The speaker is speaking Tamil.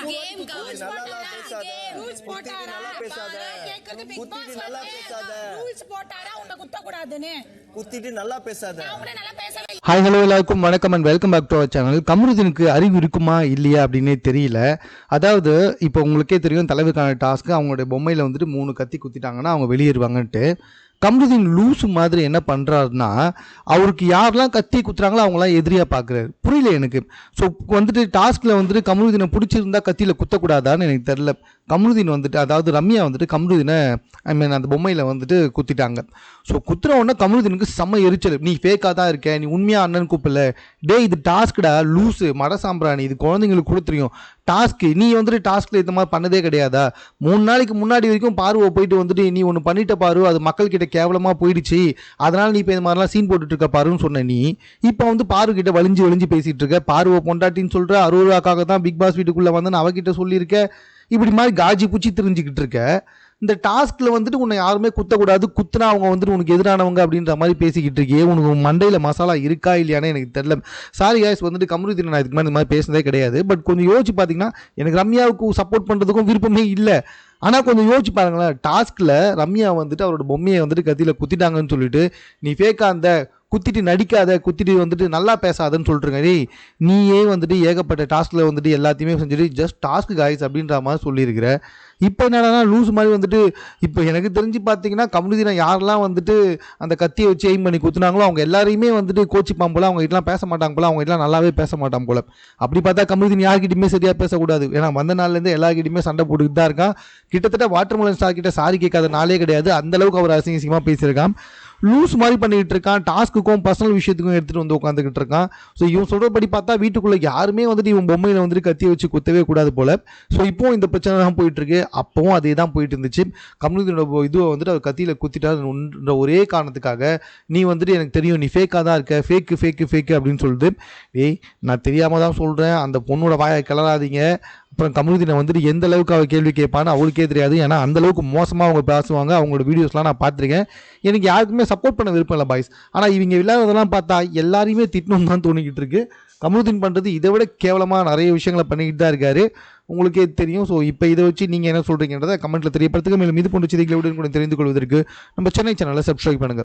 ஹாய் ஹலோ எல்லாருக்கும் வணக்கம் and welcome back to our channel. கமருதீனுக்கு அறிவு இருக்குமா இல்லையா அப்படின்னே தெரியல. அதாவது இப்போ உங்களுக்கே தெரியும், தலைவருக்கான டாஸ்க்கு அவங்களுடைய பொம்மையில் வந்துட்டு 3 கத்தி குத்திட்டாங்கன்னா அவங்க வெளியேறுவாங்கன்ட்டு. கமருதீன் லூசு மாதிரி என்ன பண்ணுறாருன்னா, அவருக்கு யாரெல்லாம் கத்தி குத்துறாங்களோ அவங்களாம் எதிரியாக பார்க்குறாரு. புரியல எனக்கு. ஸோ வந்துட்டு டாஸ்கில் வந்துட்டு கமருதீனை பிடிச்சிருந்தா கத்தியில் குத்தக்கூடாதான்னு எனக்கு தெரில. கமருதீன் வந்துட்டு, அதாவது ரம்யா வந்துட்டு கமருதீனை அந்த பொம்மையில் வந்துட்டு குத்திட்டாங்க. ஸோ குத்துற உடனே கமருதீனுக்கு செம்ம எரிச்சல். நீ ஃபேக்காக தான் இருக்க, நீ உண்மையாக அண்ணன் கூப்பிடல, டே இது டாஸ்க்குடா லூஸு மட சாம்பிராணி, இது குழந்தைங்களுக்கு கொடுத்துருயும் டாஸ்க்கு, நீ வந்துட்டு டாஸ்கில் இந்த மாதிரி பண்ணதே கிடையாதா? 3 நாளைக்கு முன்னாடி வரைக்கும் பார்வை போயிட்டு வந்துட்டு நீ ஒன்று பண்ணிட்ட பாரு, அது மக்கள்கிட்ட கேவலமாக போயிடுச்சு, அதனால் நீ இப்போ இந்த மாதிரிலாம் சீன் போட்டுட்டு இருக்க பாருன்னு சொன்ன நீ, இப்போ வந்து பாரு கிட்ட வலிஞ்சு பேசிகிட்டு இருக்க. பார்வை பொண்டாட்டின்னு சொல்கிற, 60 ரூபாக்காக தான் பிக் பாஸ் வீட்டுக்குள்ளே வந்து நான் அவகிட்ட சொல்லியிருக்க, இப்படி மாதிரி காஜி பூச்சி தெரிஞ்சுக்கிட்டு இருக்க. இந்த டாஸ்கில் வந்துட்டு உன்னை யாருமே குத்தக்கூடாது, குத்துனா அவங்க வந்துட்டு உனக்கு எதிரானவங்க அப்படின்ற மாதிரி பேசிக்கிட்டு இருக்கே. உனக்கு மண்டையில் மசாலா இருக்கா இல்லையானே எனக்கு தெரியல. சாரி காய்ஸ், வந்துட்டு கமருதீன் நான் இதுக்கு மாதிரி இந்த மாதிரி பேசுனதே கிடையாது. பட் கொஞ்சம் யோசிச்சு பார்த்தீங்கன்னா, எனக்கு ரம்யாவுக்கு சப்போர்ட் பண்ணுறதுக்கும் விருப்பமே இல்லை. ஆனால் கொஞ்சம் யோசிச்சு பாருங்களேன், டாஸ்கில் ரம்யா வந்துட்டு அவரோட பொம்மையை வந்துட்டு கத்தியில் குத்திட்டாங்கன்னு சொல்லிட்டு, நீ ஃபேக்கா அந்த குத்திட்டு நடிக்காத, குத்திட்டு வந்துட்டு நல்லா பேசாதன்னு சொல்லிட்டுருங்க. டேய், நீயே வந்துட்டு ஏகப்பட்ட டாஸ்கில் வந்துட்டு எல்லாத்தையுமே செஞ்சுட்டு ஜஸ்ட் டாஸ்க் காய்ஸ் அப்படின்ற மாதிரி சொல்லியிருக்கிற. இப்போ என்னன்னா லூஸ் மாதிரி வந்துட்டு, இப்போ எனக்கு தெரிஞ்சு பார்த்தீங்கன்னா கமருதீனை யாரெல்லாம் வந்துட்டு அந்த கத்தியை வச்சு எய்ம் பண்ணி குத்துனாங்களோ அவங்க எல்லாரையுமே வந்துட்டு கோச்சிப்பான் போல, அவங்க கிட்டலாம் பேச மாட்டாங்க போல, அவங்க கிட்டலாம் நல்லாவே பேச மாட்டாங்க போல. அப்படி பார்த்தா கமருதீன் யார்கிட்டையுமே சரியாக பேசக்கூடாது. ஏன்னா வந்த நாள்லேருந்து எல்லாருக்கிட்டையுமே சண்டை போட்டுக்கிட்டு தான் இருக்கான். கிட்டத்தட்ட வாட்டர்மெலன் ஸ்டார் கிட்ட சாரி கேட்காத நாளே கிடையாது, அந்தளவுக்கு அவர் அசிங்கமாக பேசியிருக்கான். லூஸ் மாதிரி பண்ணிக்கிட்டு இருக்கான். டாஸ்க்குக்கும் பர்சனல் விஷயத்துக்கும் எடுத்துகிட்டு வந்து உட்காந்துக்கிட்டு இருக்கான். ஸோ இவன் சொல்கிறபடி பார்த்தா வீட்டுக்குள்ளே யாருமே வந்துட்டு இவன் பொம்மையில் வந்துட்டு கத்தியை வச்சு குத்தவே கூடாது போல். ஸோ இப்போவும் இந்த பிரச்சனை தான் போயிட்டுருக்கு. அப்போவும் அதே தான் போயிட்டு இருந்துச்சு. கமருதீனோட இதுவை வந்துட்டு அவர் கத்தியில் குத்திட்டாருன்ற ஒரே காரணத்துக்காக நீ வந்துட்டு எனக்கு தெரியும் நீ ஃபேக்காக தான் இருக்க, ஃபேக்கு அப்படின்னு சொல்லிட்டு, ஏய் நான் தெரியாமல் தான் சொல்கிறேன், அந்த பொண்ணோட வாயை கிளறாதீங்க. அப்புறம் கமருதீனை வந்துட்டு எந்த அளவுக்கு அவள் கேள்வி கேட்பான்னு அவளுக்கே தெரியாது. ஏன்னா அந்தளவுக்கு மோசமாக அவங்க பேசுவாங்க. அவங்களோட வீடியோஸ்லாம் நான் பார்த்துருக்கேன். எனக்கு யாருக்குமே சப்போர்ட் பண்ண விருப்பம் இல்லை பாய்ஸ். ஆனால் இவங்க இல்லாததெல்லாம் பார்த்தா எல்லாரையுமே திட்டணும் தான் தோணிக்கிட்டு இருக்கு. கமருதீன் பண்ணுறது இதை விட கேவலமாக நிறைய விஷயங்களை பண்ணிக்கிட்டு தான் இருக்காரு, உங்களுக்கே தெரியும். ஸோ இப்போ இதை வச்சு நீங்கள் என்ன சொல்கிறீங்கன்றதை கமெண்ட்டில் தெரியப்படுத்துங்க. மேலும் இது போன்ற செய்திகளை உடனுக்குடன் தெரிந்து கொள்வதற்கு நம்ம சென்னை சேனலை சப்ஸ்கிரைப் பண்ணுங்கள்.